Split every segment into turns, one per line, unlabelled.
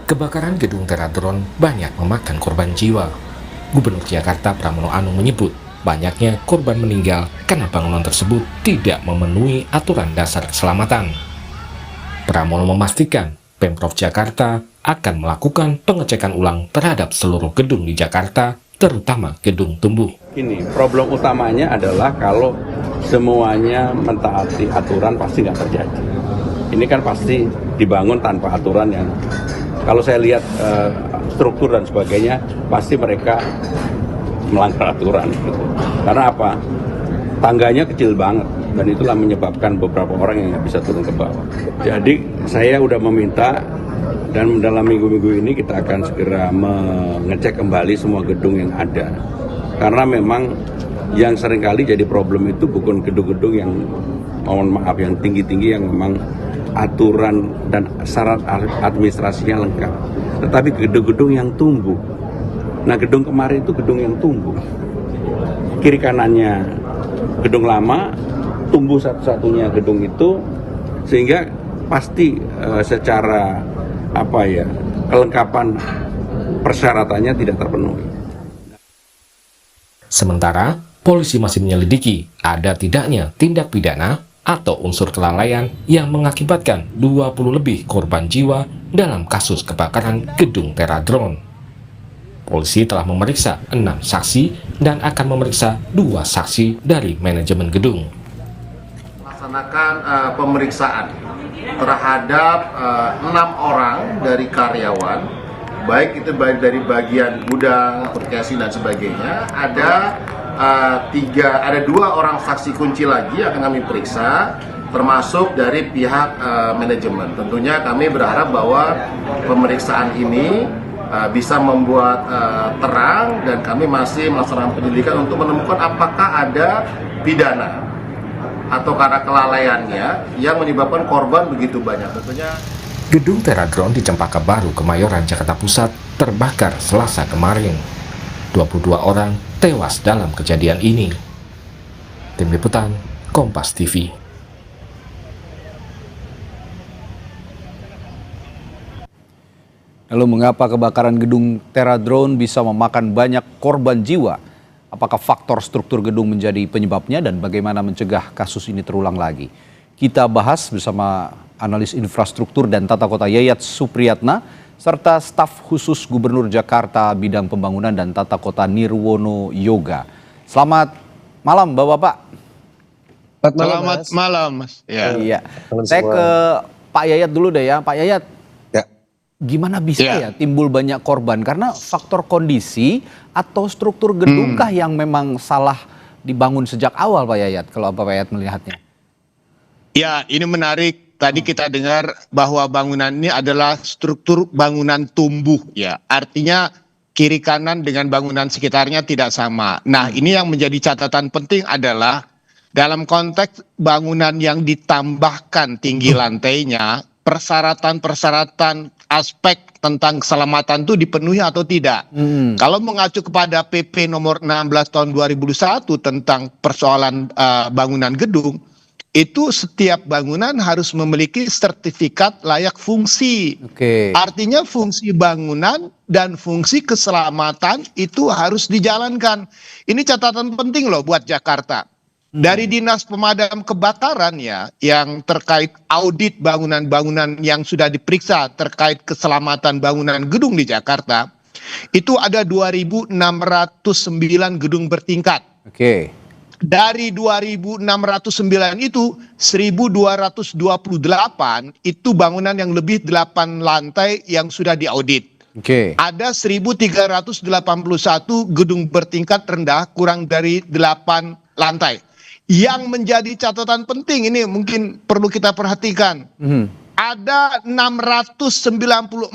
Kebakaran gedung Teradron banyak memakan korban jiwa. Gubernur Jakarta Pramono Anung menyebut banyaknya korban meninggal karena bangunan tersebut tidak memenuhi aturan dasar keselamatan. Pramono memastikan Pemprov Jakarta akan melakukan pengecekan ulang terhadap seluruh gedung di Jakarta, terutama gedung tumbuh.
Ini problem utamanya adalah kalau semuanya mentaati aturan pasti nggak terjadi. Ini kan pasti dibangun tanpa aturan yang, kalau saya lihat struktur dan sebagainya, pasti mereka melanggar aturan. Gitu. Karena apa? Tangganya kecil banget, dan itulah menyebabkan beberapa orang yang nggak bisa turun ke bawah. Jadi saya udah meminta, dan dalam minggu-minggu ini kita akan segera mengecek kembali semua gedung yang ada. Karena memang yang seringkali jadi problem itu bukan gedung-gedung yang, mohon maaf, yang tinggi-tinggi yang memang aturan dan syarat administrasinya lengkap, tetapi gedung-gedung yang tumbuh. Nah, gedung kemarin itu gedung yang tumbuh, kiri kanannya gedung lama, tumbuh satu-satunya gedung itu, sehingga pasti secara kelengkapan persyaratannya tidak terpenuhi.
Sementara polisi masih menyelidiki ada tidaknya tindak pidana atau unsur kelalaian yang mengakibatkan 20 lebih korban jiwa dalam kasus kebakaran gedung Teradron. Polisi telah memeriksa 6 saksi dan akan memeriksa 2 saksi dari manajemen gedung.
Melaksanakan pemeriksaan terhadap 6 orang dari karyawan, baik itu dari bagian gudang, perkesi dan sebagainya. Ada 2 orang saksi kunci lagi yang akan kami periksa, termasuk dari pihak manajemen. Tentunya kami berharap bahwa pemeriksaan ini bisa membuat terang, dan kami masih melaksanakan penyelidikan untuk menemukan apakah ada pidana atau karena kelalaiannya yang menyebabkan korban begitu banyak. Tentunya
Gedung Teradron di Cempaka Baru, Kemayoran, Jakarta Pusat terbakar Selasa kemarin. 22 orang tewas dalam kejadian ini. Tim Liputan, Kompas TV.
Lalu mengapa kebakaran gedung Teradron bisa memakan banyak korban jiwa? Apakah faktor struktur gedung menjadi penyebabnya dan bagaimana mencegah kasus ini terulang lagi? Kita bahas bersama analis infrastruktur dan tata kota Yayat Supriyatna, serta staf khusus Gubernur Jakarta bidang pembangunan dan tata kota Nirwono Yoga. Selamat malam Bapak-Bapak.
Selamat malam, Mas.
Ya. Iya. Saya ke Pak Yayat dulu deh ya. Pak Yayat, gimana bisa ya timbul banyak korban? Karena faktor kondisi atau struktur gedungkah yang memang salah dibangun sejak awal, Pak Yayat, kalau Pak Yayat melihatnya?
Ya, ini menarik. Tadi kita dengar bahwa bangunan ini adalah struktur bangunan tumbuh ya. Artinya kiri kanan dengan bangunan sekitarnya tidak sama. Nah, ini yang menjadi catatan penting adalah dalam konteks bangunan yang ditambahkan tinggi lantainya, persyaratan-persyaratan aspek tentang keselamatan itu dipenuhi atau tidak. Kalau mengacu kepada PP nomor 16 tahun 2001 tentang persoalan bangunan gedung, itu setiap bangunan harus memiliki sertifikat layak fungsi. Artinya fungsi bangunan dan fungsi keselamatan itu harus dijalankan. Ini catatan penting loh buat Jakarta. Dari Dinas Pemadam Kebakaran ya, yang terkait audit bangunan-bangunan yang sudah diperiksa terkait keselamatan bangunan gedung di Jakarta, itu ada 2.609 gedung bertingkat. Dari 2.609 itu 1.228 itu bangunan yang lebih 8 lantai yang sudah diaudit. Ada 1.381 gedung bertingkat rendah kurang dari 8 lantai. Yang menjadi catatan penting ini mungkin perlu kita perhatikan. Ada 694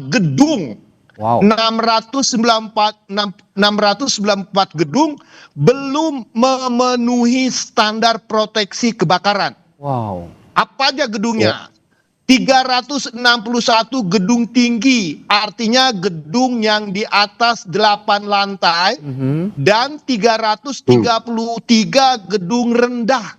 gedung. 694 gedung belum memenuhi standar proteksi kebakaran. Apa aja gedungnya? 361 gedung tinggi, artinya gedung yang di atas 8 lantai, dan 333 gedung rendah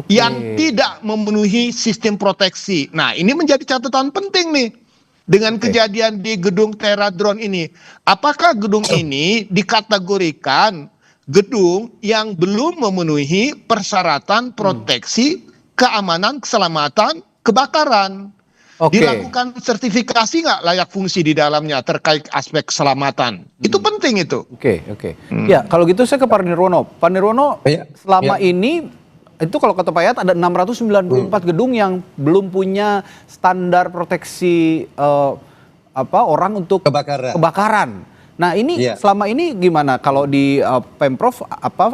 yang tidak memenuhi sistem proteksi. Nah, ini menjadi catatan penting nih. dengan kejadian di gedung Teradron ini. Apakah gedung ini dikategorikan gedung yang belum memenuhi persyaratan proteksi keamanan, keselamatan, kebakaran?
Oke.
Dilakukan sertifikasi nggak layak fungsi di dalamnya terkait aspek keselamatan? Itu penting itu.
Oke. Ya, kalau gitu saya ke Pak Nirwono. Pak Nirwono,
Iya,
selama ini itu kalau kata Pak Yayat ada 694 gedung yang belum punya standar proteksi orang untuk kebakaran. Nah, ini
Iya.
selama ini gimana kalau di Pemprov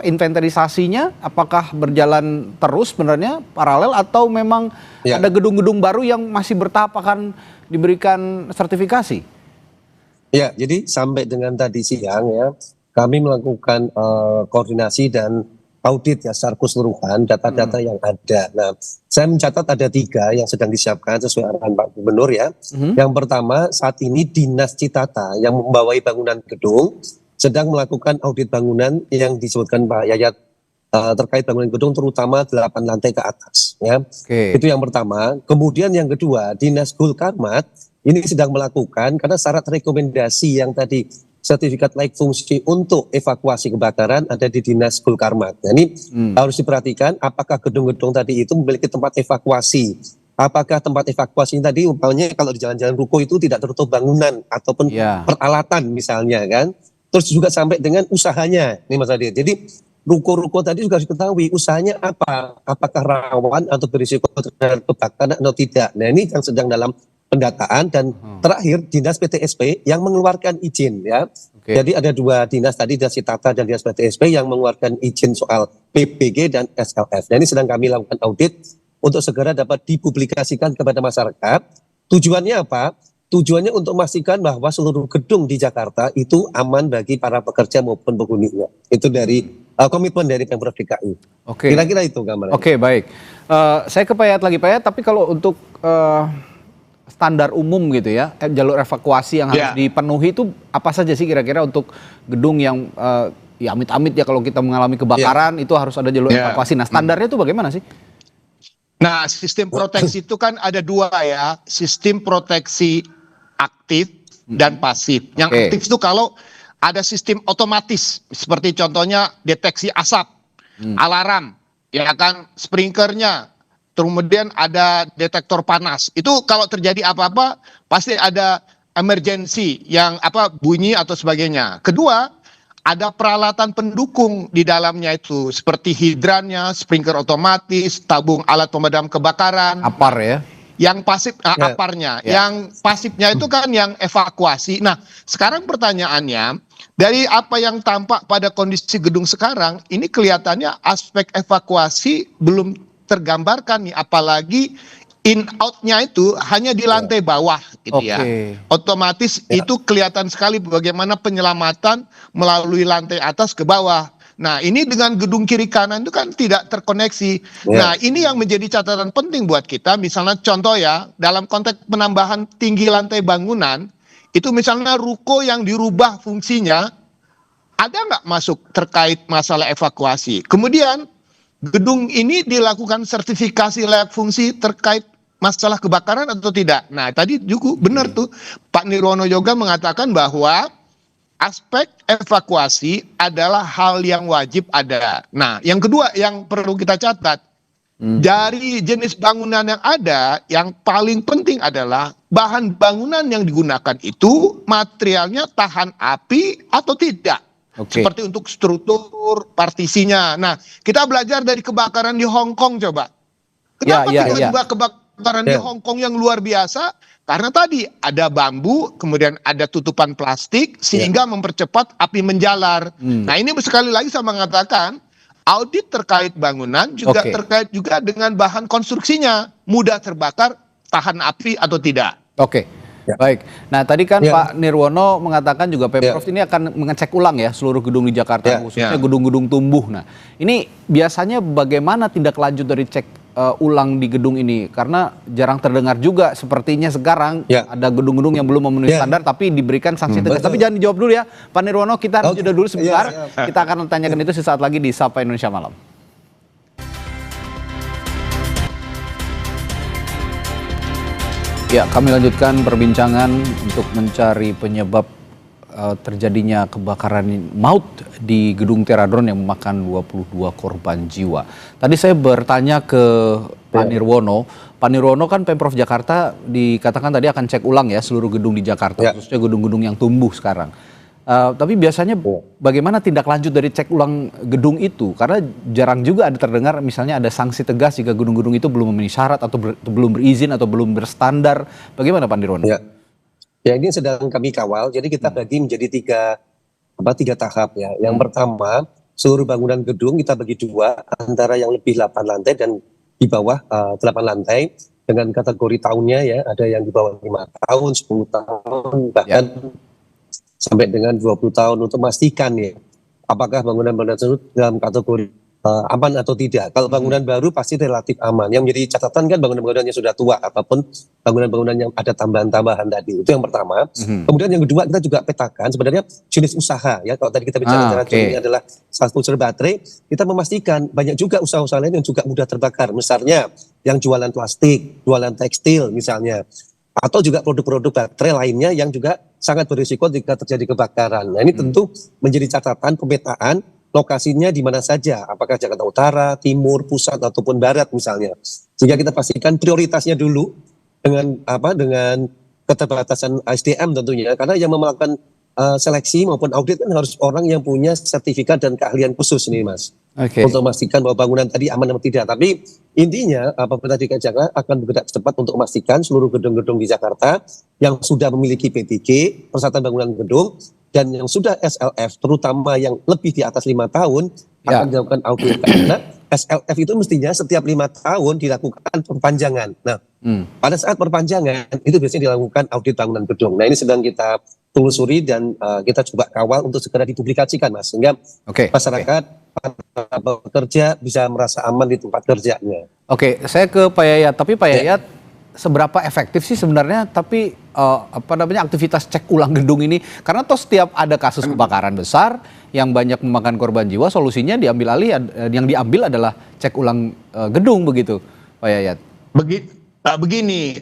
inventarisasinya apakah berjalan terus sebenarnya paralel atau memang
Iya.
ada gedung-gedung baru yang masih bertahap akan diberikan sertifikasi?
Ya, jadi sampai dengan tadi siang ya, kami melakukan koordinasi dan audit ya secara keseluruhan data-data yang ada. Nah, saya mencatat ada 3 yang sedang disiapkan sesuai arahan Pak Gubernur ya. Yang pertama, saat ini Dinas Citata yang membawai bangunan gedung sedang melakukan audit bangunan yang disebutkan Pak Yayat terkait bangunan gedung terutama 8 lantai ke atas ya.
Oke.
Itu yang pertama. Kemudian yang kedua, Dinas Gulkarmat ini sedang melakukan karena syarat rekomendasi yang tadi sertifikat layak fungsi untuk evakuasi kebakaran ada di Dinas Gulkarmat. Nah, ini harus diperhatikan apakah gedung-gedung tadi itu memiliki tempat evakuasi. Apakah tempat evakuasi tadi umpamanya kalau di jalan-jalan ruko itu tidak tertutup bangunan ataupun peralatan misalnya kan. Terus juga sampai dengan usahanya nih Mas Adit. Jadi ruko-ruko tadi juga harus diketahui usahanya apa. Apakah rawan atau berisiko terhadap kebakaran atau tidak. Nah, ini yang sedang dalam pendataan dan terakhir Dinas PTSP yang mengeluarkan izin ya. Jadi ada 2 dinas tadi, Dinas Citata dan Dinas PTSP yang mengeluarkan izin soal PBG dan SLF. Nah, ini sedang kami lakukan audit untuk segera dapat dipublikasikan kepada masyarakat. Tujuannya apa? Tujuannya untuk memastikan bahwa seluruh gedung di Jakarta itu aman bagi para pekerja maupun penghuninya. Itu dari komitmen dari Pemprov DKI.
Oke.
Kira-kira itu gambarannya.
Oke, baik. Saya ke Pak Yayat lagi, Pak Yayat, tapi kalau untuk standar umum gitu ya, jalur evakuasi yang harus dipenuhi itu apa saja sih kira-kira untuk gedung yang ya amit-amit ya kalau kita mengalami kebakaran itu harus ada jalur evakuasi. Nah, standarnya itu bagaimana sih?
Nah, sistem proteksi itu kan ada 2 ya, sistem proteksi aktif dan pasif. Yang aktif itu kalau ada sistem otomatis, seperti contohnya deteksi asap, alarm, ya kan, sprinklernya, kemudian ada detektor panas. Itu kalau terjadi apa-apa pasti ada emergency yang bunyi atau sebagainya. Kedua, ada peralatan pendukung di dalamnya itu seperti hidrannya, sprinkler otomatis, tabung alat pemadam kebakaran.
Apar ya.
Yang pasif aparnya, yang pasifnya itu kan yang evakuasi. Nah, sekarang pertanyaannya, dari apa yang tampak pada kondisi gedung sekarang, ini kelihatannya aspek evakuasi belum tergambarkan nih, apalagi in out-nya itu hanya di lantai bawah gitu ya. Otomatis itu kelihatan sekali bagaimana penyelamatan melalui lantai atas ke bawah. Nah, ini dengan gedung kiri kanan itu kan tidak terkoneksi. Nah, ini yang menjadi catatan penting buat kita. Misalnya contoh ya, dalam konteks penambahan tinggi lantai bangunan, itu misalnya ruko yang dirubah fungsinya, ada nggak masuk terkait masalah evakuasi. Kemudian gedung ini dilakukan sertifikasi layak fungsi terkait masalah kebakaran atau tidak. Nah, tadi juga benar tuh Pak Nirwono juga mengatakan bahwa aspek evakuasi adalah hal yang wajib ada. Nah, yang kedua yang perlu kita catat, dari jenis bangunan yang ada, yang paling penting adalah bahan bangunan yang digunakan itu materialnya tahan api atau tidak. Seperti untuk struktur partisinya. Nah, kita belajar dari kebakaran di Hong Kong coba. Kenapa tiba-tiba kebakaran di Hong Kong yang luar biasa? Karena tadi ada bambu, kemudian ada tutupan plastik, sehingga mempercepat api menjalar. Nah, ini sekali lagi saya mengatakan, audit terkait bangunan juga terkait juga dengan bahan konstruksinya. Mudah terbakar, tahan api atau tidak.
Baik. Nah, tadi kan Pak Nirwono mengatakan juga Pemprov ini akan mengecek ulang ya seluruh gedung di Jakarta, khususnya gedung-gedung tumbuh. Nah, ini biasanya bagaimana tindak lanjut dari cek ulang di gedung ini? Karena jarang terdengar juga sepertinya sekarang ada gedung-gedung yang belum memenuhi standar tapi diberikan sanksi tegas. Tapi jangan dijawab dulu ya, Pak Nirwono, kita harus jeda dulu sebentar. Kita akan tanyakan itu sesaat lagi di Sapa Indonesia Malam. Ya, kami lanjutkan perbincangan untuk mencari penyebab terjadinya kebakaran maut di Gedung Teradron yang memakan 22 korban jiwa. Tadi saya bertanya ke Pak Nirwono. Pak Nirwono kan Pemprov Jakarta dikatakan tadi akan cek ulang ya seluruh gedung di Jakarta, khususnya gedung-gedung yang tumbuh sekarang. Tapi biasanya bagaimana tindak lanjut dari cek ulang gedung itu? Karena jarang juga ada terdengar misalnya ada sanksi tegas jika gedung-gedung itu belum memenuhi syarat atau belum berizin atau belum berstandar. Bagaimana Pak Nirwono?
Ya, ini sedang kami kawal. Jadi kita bagi menjadi tiga tahap ya. Yang pertama, seluruh bangunan gedung kita bagi dua, antara yang lebih 8 lantai dan di bawah 8 lantai dengan kategori tahunnya ya. Ada yang di bawah 5 tahun, 10 tahun, bahkan sampai dengan 20 tahun untuk memastikan ya apakah bangunan-bangunan tersebut dalam kategori aman atau tidak. Kalau bangunan baru pasti relatif aman. Yang menjadi catatan kan bangunan-bangunan yang sudah tua ataupun bangunan-bangunan yang ada tambahan-tambahan tadi. Itu yang pertama. Kemudian yang kedua kita juga petakan sebenarnya jenis usaha ya. Kalau tadi kita bicara ini adalah satu unsur baterai, kita memastikan banyak juga usaha-usaha lain yang juga mudah terbakar. Misalnya yang jualan plastik, jualan tekstil misalnya. Atau juga produk-produk baterai lainnya yang juga sangat berisiko jika terjadi kebakaran. Nah ini tentu menjadi catatan pemetaan lokasinya di mana saja, apakah Jakarta Utara, Timur, Pusat ataupun Barat misalnya. Sehingga kita pastikan prioritasnya dulu dengan keterbatasan SDM tentunya, karena yang melakukan seleksi maupun audit kan harus orang yang punya sertifikat dan keahlian khusus nih Mas. Untuk memastikan bahwa bangunan tadi aman atau tidak. Tapi intinya pemerintah DKI Jakarta akan bergerak cepat untuk memastikan seluruh gedung-gedung di Jakarta yang sudah memiliki P3K, persyaratan bangunan gedung, dan yang sudah SLF, terutama yang lebih di atas 5 tahun, akan dilakukan audit. Karena SLF itu mestinya setiap 5 tahun dilakukan perpanjangan. Nah, pada saat perpanjangan, itu biasanya dilakukan audit bangunan gedung. Nah, ini sedang kita telusuri dan kita coba kawal untuk segera dipublikasikan, Mas. Sehingga masyarakat, para pekerja bisa merasa aman di tempat kerjanya. Saya ke Pak Yayat. Tapi Pak Yayat, seberapa efektif sih sebenarnya aktivitas cek ulang gedung ini? Karena toh setiap ada kasus kebakaran besar yang banyak memakan korban jiwa, solusinya yang diambil adalah cek ulang gedung begitu, Pak Yayat.
Begini,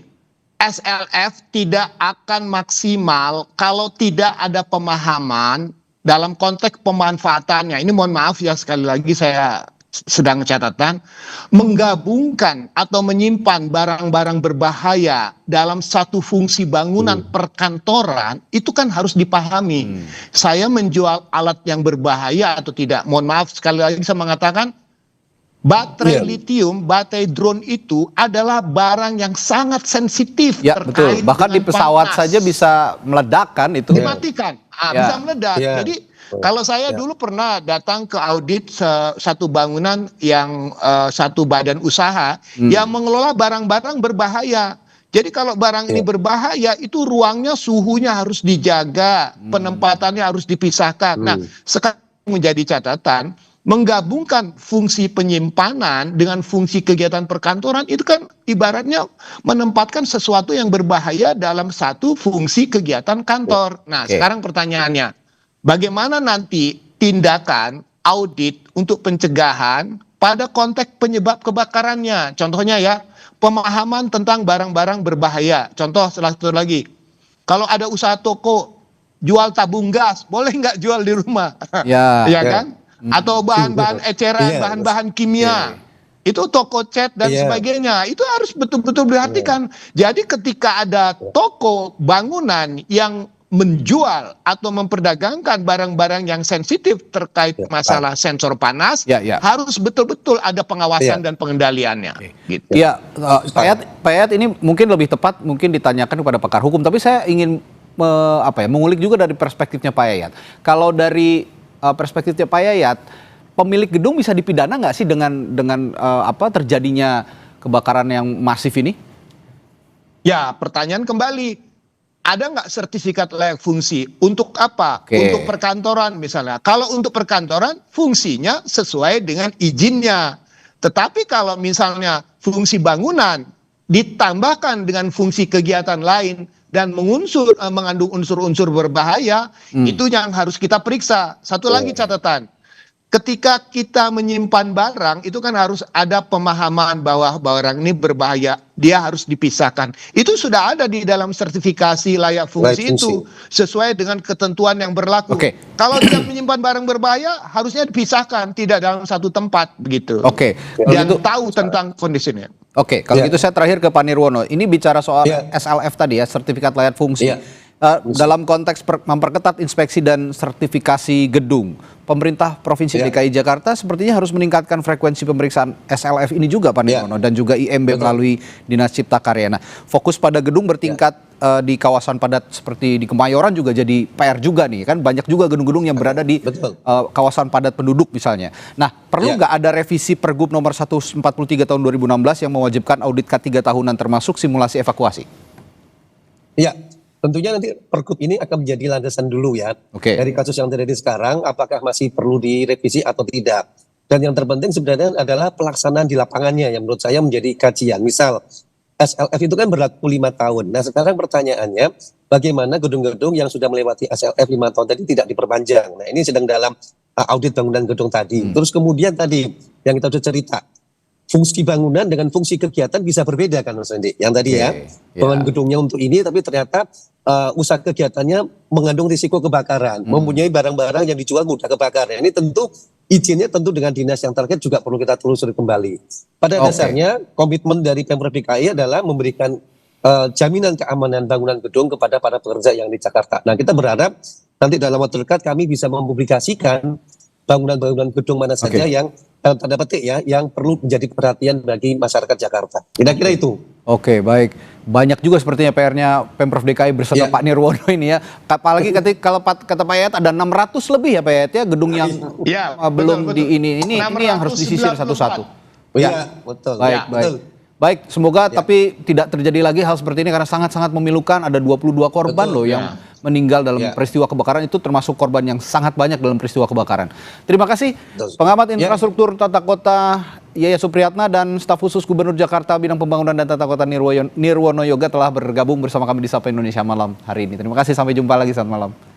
SLF tidak akan maksimal kalau tidak ada pemahaman dalam konteks pemanfaatannya. Ini mohon maaf ya, sekali lagi saya sedang catatan, menggabungkan atau menyimpan barang-barang berbahaya dalam satu fungsi bangunan perkantoran itu kan harus dipahami. Saya menjual alat yang berbahaya atau tidak, mohon maaf sekali lagi saya mengatakan, baterai lithium, baterai drone itu adalah barang yang sangat sensitif terkait
betul. Bahkan di pesawat saja bisa meledak kan itu.
Dimatikan, bisa meledak. Jadi kalau saya dulu pernah datang ke audit satu bangunan yang satu badan usaha yang mengelola barang-barang berbahaya. Jadi kalau barang ini berbahaya itu ruangnya suhunya harus dijaga, penempatannya harus dipisahkan. Nah, sekarang menjadi catatan, menggabungkan fungsi penyimpanan dengan fungsi kegiatan perkantoran itu kan ibaratnya menempatkan sesuatu yang berbahaya dalam satu fungsi kegiatan kantor. Nah, sekarang pertanyaannya, bagaimana nanti tindakan audit untuk pencegahan pada konteks penyebab kebakarannya? Contohnya ya, pemahaman tentang barang-barang berbahaya. Contoh satu lagi, kalau ada usaha toko jual tabung gas, boleh nggak jual di rumah? Ya kan? Atau bahan-bahan eceran, bahan-bahan kimia, itu toko cat dan sebagainya, itu harus betul-betul diperhatikan. Jadi ketika ada toko bangunan yang menjual atau memperdagangkan barang-barang yang sensitif terkait masalah sensor panas, harus betul-betul ada pengawasan dan pengendaliannya. Gitu.
Pak Yayat ini mungkin lebih tepat mungkin ditanyakan kepada pakar hukum, tapi saya ingin mengulik juga dari perspektifnya Pak Yayat. Kalau dari perspektifnya Pak Yayat, pemilik gedung bisa dipidana nggak sih dengan terjadinya kebakaran yang masif ini?
Ya, pertanyaan kembali, ada nggak sertifikat layak fungsi? Untuk apa? Untuk perkantoran misalnya. Kalau untuk perkantoran, fungsinya sesuai dengan izinnya. Tetapi kalau misalnya fungsi bangunan ditambahkan dengan fungsi kegiatan lain dan mengandung unsur-unsur berbahaya, itu yang harus kita periksa. Satu lagi catatan, ketika kita menyimpan barang itu kan harus ada pemahaman bahwa barang ini berbahaya, dia harus dipisahkan. Itu sudah ada di dalam sertifikasi layak fungsi
Layak
itu sesuai dengan ketentuan yang berlaku.
Oke.
Kalau dia menyimpan barang berbahaya harusnya dipisahkan, tidak dalam satu tempat begitu.
Oke.
Dan
Kalau gitu-
tahu tentang kondisinya.
Oke, kalau
Ya.
gitu saya terakhir ke Pak Nirwono. Ini bicara soal
Ya.
SLF tadi ya, sertifikat layak fungsi.
Ya.
Dalam konteks memperketat inspeksi dan sertifikasi gedung, pemerintah Provinsi
Ya.
DKI Jakarta sepertinya harus meningkatkan frekuensi pemeriksaan SLF ini juga Pak
Ya.
Nirwono, dan juga IMB
Betul.
melalui Dinas Cipta Karya. Nah, fokus pada gedung bertingkat di kawasan padat seperti di Kemayoran juga jadi PR juga nih, kan banyak juga gedung-gedung yang berada di
Betul.
kawasan padat penduduk misalnya. Nah, perlu
Ya.
nggak ada revisi Pergub nomor 143 tahun 2016 yang mewajibkan audit K3 tahunan termasuk simulasi evakuasi?
Ya, tentunya nanti Pergub ini akan menjadi landasan dulu ya.
Oke.
Dari kasus yang terjadi sekarang, apakah masih perlu direvisi atau tidak. Dan yang terpenting sebenarnya adalah pelaksanaan di lapangannya yang menurut saya menjadi kajian. Misal, SLF itu kan berlaku 5 tahun. Nah sekarang pertanyaannya, bagaimana gedung-gedung yang sudah melewati SLF 5 tahun tadi tidak diperpanjang. Nah ini sedang dalam audit bangunan gedung tadi. Terus kemudian tadi, yang kita sudah cerita, fungsi bangunan dengan fungsi kegiatan bisa berbeda kan Mas Andi. Yang tadi ya,
Oke,
bangunan gedungnya untuk ini tapi ternyata usaha kegiatannya mengandung risiko kebakaran, mempunyai barang-barang yang dijual mudah kebakar. Ini tentu izinnya tentu dengan dinas yang terkait juga perlu kita telusuri kembali. Pada
Oke.
dasarnya komitmen dari Pemprov DKI adalah memberikan jaminan keamanan bangunan gedung kepada para pekerja yang di Jakarta. Nah kita berharap nanti dalam waktu dekat kami bisa mempublikasikan bangunan-bangunan gedung mana saja
Oke.
yang tanda petik ya, yang perlu menjadi perhatian bagi masyarakat Jakarta. Kira-kira itu.
Oke, baik. Banyak juga sepertinya PR-nya Pemprov DKI beserta
Ya.
Pak Nirwono ini ya. Apalagi kalau kata Pak Yayat ada 600 lebih ya Pak Yayat ya gedung yang
Ya,
belum
betul,
di ini yang harus disisir
694.
satu-satu.
Ya, betul.
Baik,
Ya,
baik.
betul.
Baik, semoga tapi tidak terjadi lagi hal seperti ini karena sangat-sangat memilukan. Ada 22 korban
Betul,
loh yang meninggal dalam
Ya.
peristiwa kebakaran, itu termasuk korban yang sangat banyak dalam peristiwa kebakaran. Terima kasih
Betul.
pengamat
Ya.
infrastruktur tata kota Yaya Supriyatna dan staf khusus Gubernur Jakarta bidang pembangunan dan tata kota Nirwono Yoga telah bergabung bersama kami di Sapa Indonesia Malam hari ini. Terima kasih, sampai jumpa lagi, selamat malam.